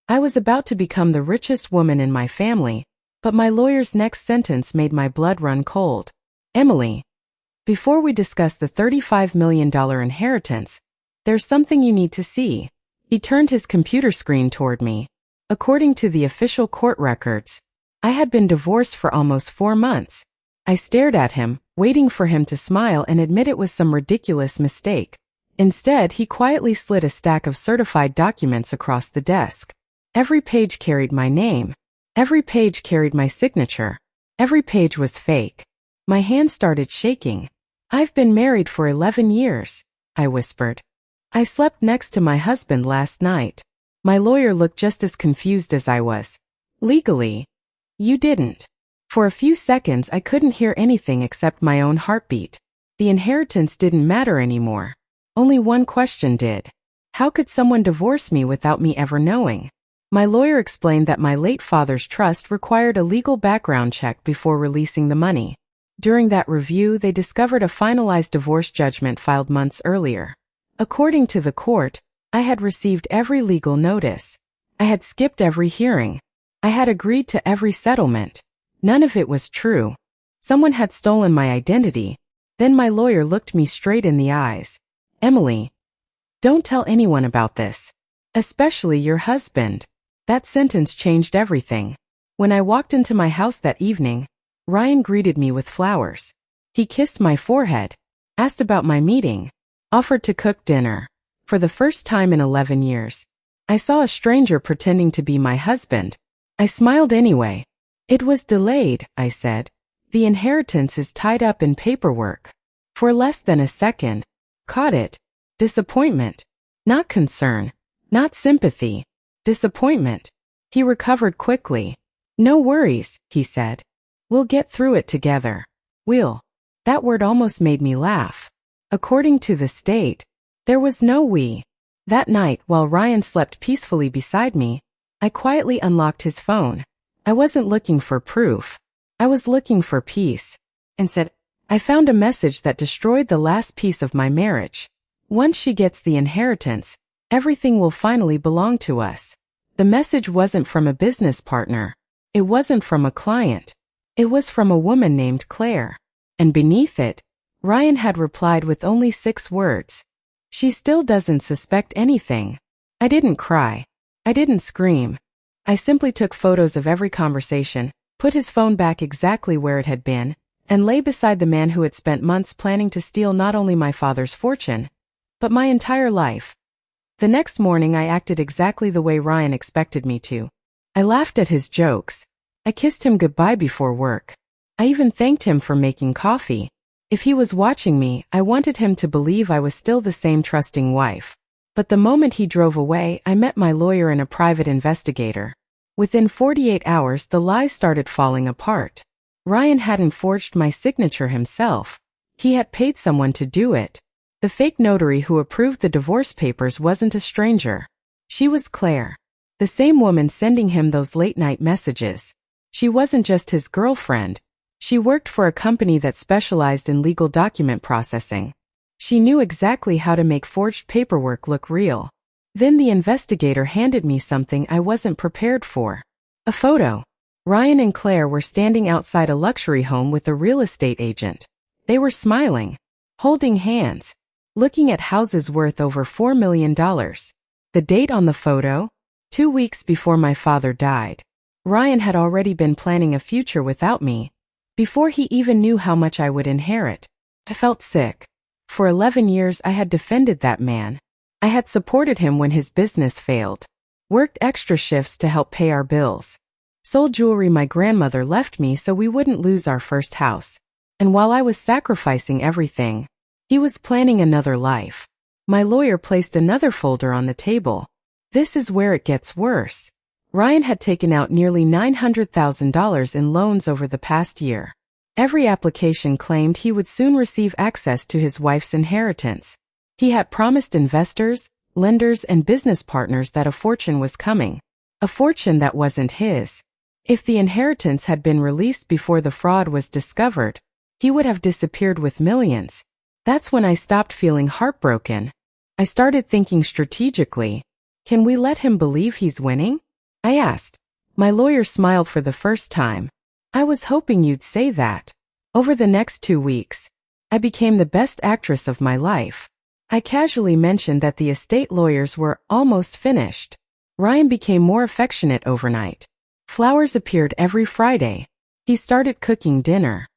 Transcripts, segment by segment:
I was about to become the richest woman in my family, but my lawyer's next sentence made my blood run cold. Emily, before we discuss the $35 million inheritance, there's something you need to see. He turned his computer screen toward me. According to the official court records, I had been divorced for almost 4 months. I stared at him, waiting for him to smile and admit it was some ridiculous mistake. Instead, he quietly slid a stack of certified documents across the desk. Every page carried my name. Every page carried my signature. Every page was fake. My hand started shaking. "I've been married for 11 years, I whispered. "I slept next to my husband last night." My lawyer looked just as confused as I was. "Legally, you didn't." For a few seconds I couldn't hear anything except my own heartbeat. The inheritance didn't matter anymore. Only one question did. How could someone divorce me without me ever knowing? My lawyer explained that my late father's trust required a legal background check before releasing the money. During that review, they discovered a finalized divorce judgment filed months earlier. According to the court, I had received every legal notice. I had skipped every hearing. I had agreed to every settlement. None of it was true. Someone had stolen my identity. Then my lawyer looked me straight in the eyes. "Emily, don't tell anyone about this. Especially your husband." That sentence changed everything. When I walked into my house that evening, Ryan greeted me with flowers. He kissed my forehead, asked about my meeting, offered to cook dinner. For the first time in 11 years, I saw a stranger pretending to be my husband. I smiled anyway. "It was delayed," I said. "The inheritance is tied up in paperwork." For less than a second, caught it. Disappointment. Not concern. Not sympathy. Disappointment. He recovered quickly. "No worries," he said. "We'll get through it together." "We'll." That word almost made me laugh. According to the state, there was no we. That night, while Ryan slept peacefully beside me, I quietly unlocked his phone. I wasn't looking for proof. I was looking for peace. And said, "I found a message that destroyed the last piece of my marriage. Once she gets the inheritance, everything will finally belong to us." The message wasn't from a business partner. It wasn't from a client. It was from a woman named Claire. And beneath it, Ryan had replied with only 6 words. "She still doesn't suspect anything." I didn't cry. I didn't scream. I simply took photos of every conversation, put his phone back exactly where it had been, and lay beside the man who had spent months planning to steal not only my father's fortune, but my entire life. The next morning I acted exactly the way Ryan expected me to. I laughed at his jokes. I kissed him goodbye before work. I even thanked him for making coffee. If he was watching me, I wanted him to believe I was still the same trusting wife. But the moment he drove away, I met my lawyer and a private investigator. Within 48 hours, the lies started falling apart. Ryan hadn't forged my signature himself. He had paid someone to do it. The fake notary who approved the divorce papers wasn't a stranger. She was Claire, the same woman sending him those late-night messages. She wasn't just his girlfriend. She worked for a company that specialized in legal document processing. She knew exactly how to make forged paperwork look real. Then the investigator handed me something I wasn't prepared for. A photo. Ryan and Claire were standing outside a luxury home with a real estate agent. They were smiling, holding hands, looking at houses worth over $4 million. The date on the photo? 2 weeks before my father died. Ryan had already been planning a future without me, before he even knew how much I would inherit. I felt sick. For 11 years I had defended that man. I had supported him when his business failed, worked extra shifts to help pay our bills, sold jewelry my grandmother left me so we wouldn't lose our first house. And while I was sacrificing everything, he was planning another life. My lawyer placed another folder on the table. This is where it gets worse. Ryan had taken out nearly $900,000 in loans over the past year. Every application claimed he would soon receive access to his wife's inheritance. He had promised investors, lenders, and business partners that a fortune was coming. A fortune that wasn't his. If the inheritance had been released before the fraud was discovered, he would have disappeared with millions. That's when I stopped feeling heartbroken. I started thinking strategically. Can we let him believe he's winning? I asked. My lawyer smiled for the first time. I was hoping you'd say that. Over the next 2 weeks, I became the best actress of my life. I casually mentioned that the estate lawyers were almost finished. Ryan became more affectionate overnight. Flowers appeared every Friday. He started cooking dinner.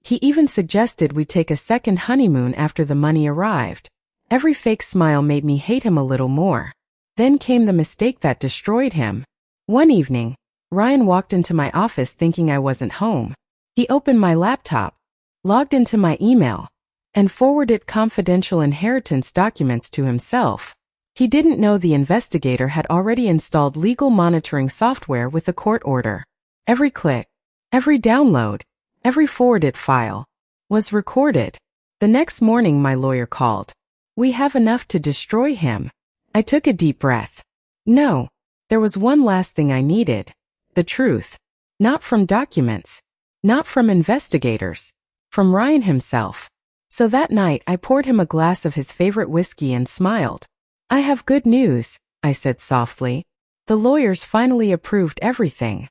He even suggested we take a second honeymoon after the money arrived. Every fake smile made me hate him a little more. Then came the mistake that destroyed him. One evening, Ryan walked into my office thinking I wasn't home. He opened my laptop, logged into my email, and forwarded confidential inheritance documents to himself. He didn't know the investigator had already installed legal monitoring software with a court order. Every click, every download, every forwarded file was recorded. The next morning my lawyer called. We have enough to destroy him. I took a deep breath. No, there was one last thing I needed. The truth. Not from documents. Not from investigators. From Ryan himself. So that night I poured him a glass of his favorite whiskey and smiled. I have good news, I said softly. The lawyers finally approved everything.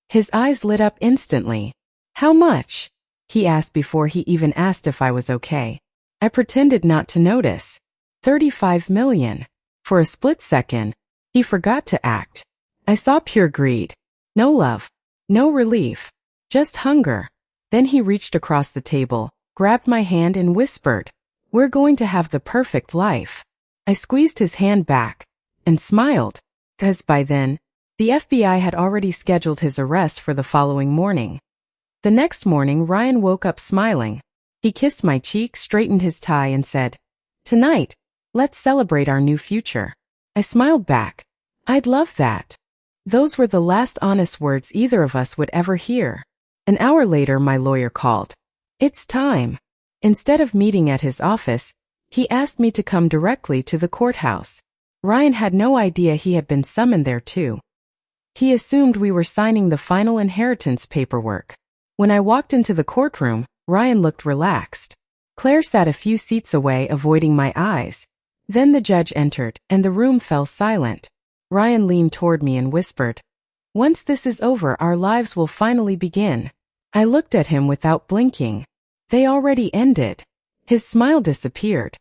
His eyes lit up instantly. How much? He asked before he even asked if I was okay. I pretended not to notice. 35 million. For a split second, he forgot to act. I saw pure greed. No love. No relief. Just hunger. Then he reached across the table, grabbed my hand and whispered, "We're going to have the perfect life." I squeezed his hand back and smiled, because by then, the FBI had already scheduled his arrest for the following morning. The next morning, Ryan woke up smiling. He kissed my cheek, straightened his tie, and said, "Tonight, let's celebrate our new future." I smiled back. I'd love that. Those were the last honest words either of us would ever hear. An hour later, my lawyer called. It's time. Instead of meeting at his office, he asked me to come directly to the courthouse. Ryan had no idea he had been summoned there too. He assumed we were signing the final inheritance paperwork. When I walked into the courtroom, Ryan looked relaxed. Claire sat a few seats away, avoiding my eyes. Then the judge entered, and the room fell silent. Ryan leaned toward me and whispered, "Once this is over, our lives will finally begin." I looked at him without blinking. They already ended. His smile disappeared.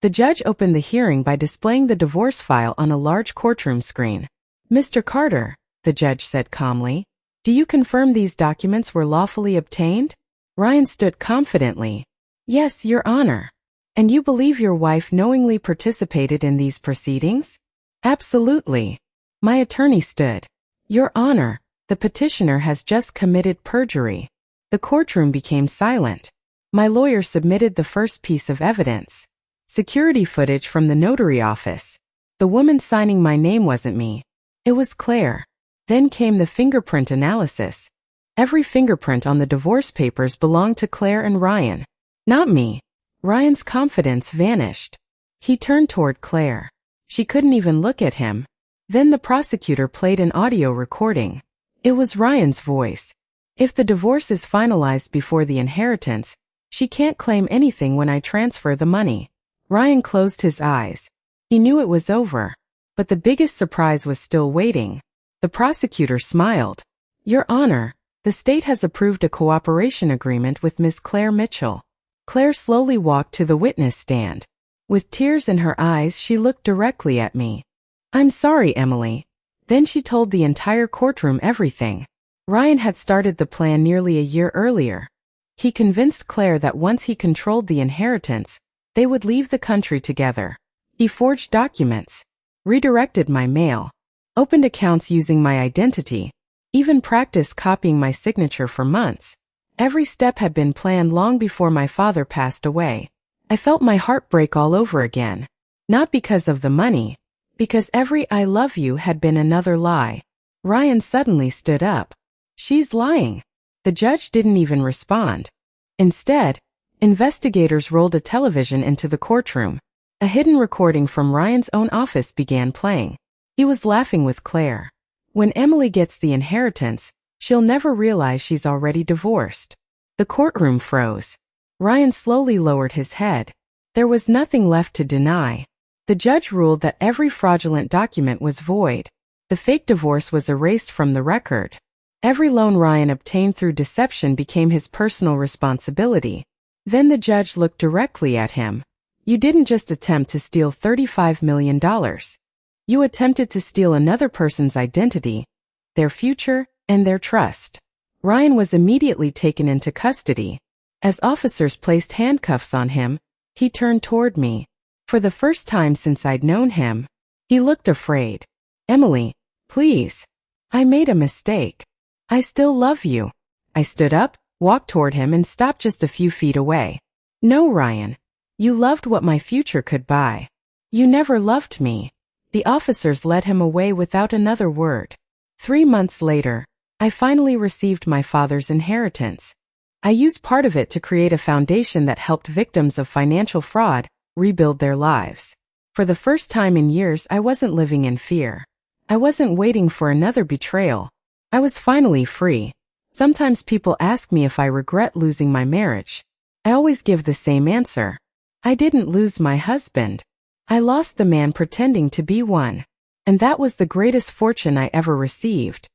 The judge opened the hearing by displaying the divorce file on a large courtroom screen. "Mr. Carter," the judge said calmly, "do you confirm these documents were lawfully obtained?" Ryan stood confidently. "Yes, Your Honor." "And you believe your wife knowingly participated in these proceedings?" "Absolutely." My attorney stood. "Your Honor, the petitioner has just committed perjury." The courtroom became silent. My lawyer submitted the first piece of evidence. Security footage from the notary office. The woman signing my name wasn't me. It was Claire. Then came the fingerprint analysis. Every fingerprint on the divorce papers belonged to Claire and Ryan. Not me. Ryan's confidence vanished. He turned toward Claire. She couldn't even look at him. Then the prosecutor played an audio recording. It was Ryan's voice. "If the divorce is finalized before the inheritance, she can't claim anything when I transfer the money." Ryan closed his eyes. He knew it was over. But the biggest surprise was still waiting. The prosecutor smiled. "Your Honor, the state has approved a cooperation agreement with Ms. Claire Mitchell." Claire slowly walked to the witness stand. With tears in her eyes, she looked directly at me. "I'm sorry, Emily." Then she told the entire courtroom everything. Ryan had started the plan nearly a year earlier. He convinced Claire that once he controlled the inheritance, they would leave the country together. He forged documents, redirected my mail, opened accounts using my identity, even practiced copying my signature for months. Every step had been planned long before my father passed away. I felt my heart break all over again. Not because of the money, because every "I love you" had been another lie. Ryan suddenly stood up. "She's lying." The judge didn't even respond. Instead, investigators rolled a television into the courtroom. A hidden recording from Ryan's own office began playing. He was laughing with Claire. "When Emily gets the inheritance, she'll never realize she's already divorced." The courtroom froze. Ryan slowly lowered his head. There was nothing left to deny. The judge ruled that every fraudulent document was void. The fake divorce was erased from the record. Every loan Ryan obtained through deception became his personal responsibility. Then the judge looked directly at him. You didn't just attempt to steal $35 million. You attempted to steal another person's identity, their future, and their trust. Ryan was immediately taken into custody. As officers placed handcuffs on him, he turned toward me. For the first time since I'd known him, he looked afraid. Emily, please. I made a mistake. I still love you. I stood up, walked toward him, and stopped just a few feet away. No, Ryan. You loved what my future could buy. You never loved me. The officers led him away without another word. 3 months later, I finally received my father's inheritance. I used part of it to create a foundation that helped victims of financial fraud rebuild their lives. For the first time in years, I wasn't living in fear. I wasn't waiting for another betrayal. I was finally free. Sometimes people ask me if I regret losing my marriage. I always give the same answer. I didn't lose my husband. I lost the man pretending to be one. And that was the greatest fortune I ever received.